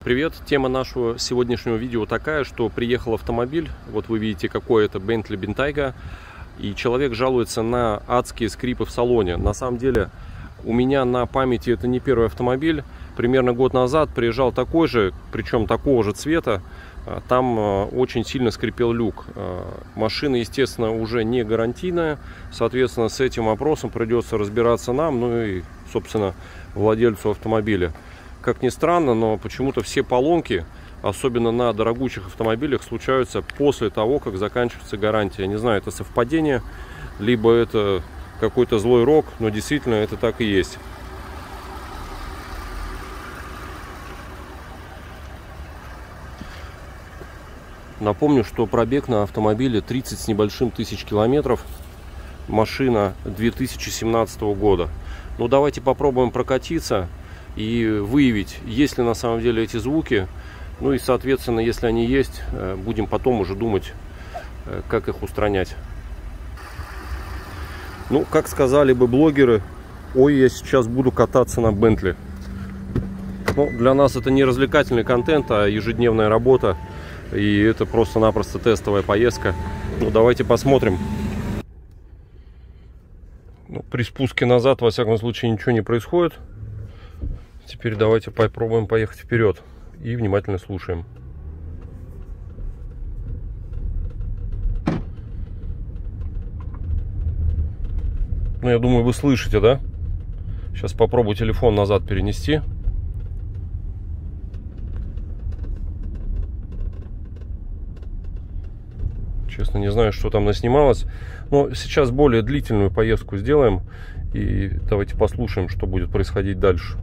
Привет! Тема нашего сегодняшнего видео такая, что приехал автомобиль, вот вы видите, какой это Bentley Bentayga, и человек жалуется на адские скрипы в салоне. На самом деле у меня на памяти это не первый автомобиль. Примерно год назад приезжал такой же, причем такого же цвета. Там очень сильно скрипел люк. Машина, естественно, уже не гарантийная. Соответственно, с этим вопросом придется разбираться нам, ну и, собственно, владельцу автомобиля. Как ни странно, но почему-то все поломки, особенно на дорогущих автомобилях, случаются после того, как заканчивается гарантия. Я не знаю, это совпадение, либо это какой-то злой рок, но действительно это так и есть. Напомню, что пробег на автомобиле 30 с небольшим тысяч километров. Машина 2017 года. Ну, давайте попробуем прокатиться и выявить, есть ли на самом деле эти звуки. Ну и, соответственно, если они есть, будем потом уже думать, как их устранять. Ну, как сказали бы блогеры, ой, я сейчас буду кататься на Бентли. Ну, для нас это не развлекательный контент, а ежедневная работа. И это просто-напросто тестовая поездка. Ну, давайте посмотрим. Ну, при спуске назад, во всяком случае, ничего не происходит. Теперь давайте попробуем поехать вперед и внимательно слушаем. Ну, я думаю, вы слышите, да? Сейчас попробую телефон назад перенести. Честно, не знаю, что там наснималось. Но сейчас более длительную поездку сделаем. И давайте послушаем, что будет происходить дальше.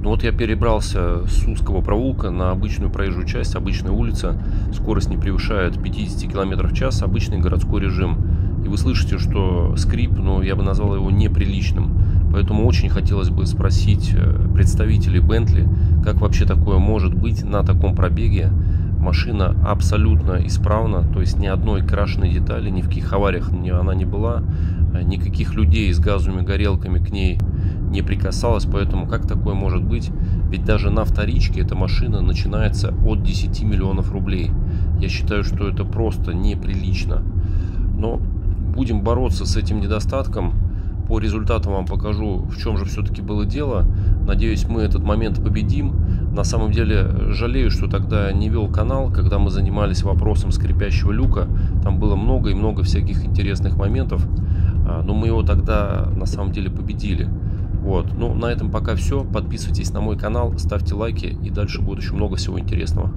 Вот я перебрался с узкого проулка на обычную проезжую часть, обычная улица. Скорость не превышает 50 км в час, обычный городской режим. И вы слышите, что скрип, но я бы назвал его неприличным. Поэтому очень хотелось бы спросить представителей Bentley, как вообще такое может быть на таком пробеге. Машина абсолютно исправна, то есть ни одной крашеной детали, ни в каких авариях она не была, никаких людей с газовыми горелками к ней не прикасалась, поэтому как такое может быть? Ведь даже на вторичке эта машина начинается от 10 миллионов рублей. Я считаю, что это просто неприлично. Но будем бороться с этим недостатком. По результатам вам покажу, в чем же все-таки было дело. Надеюсь, мы этот момент победим. На самом деле, жалею, что тогда не вел канал, когда мы занимались вопросом скрипящего люка. Там было много и много всяких интересных моментов. Но мы его тогда на самом деле победили. Вот. Ну, на этом пока все. Подписывайтесь на мой канал, ставьте лайки, и дальше будет еще много всего интересного.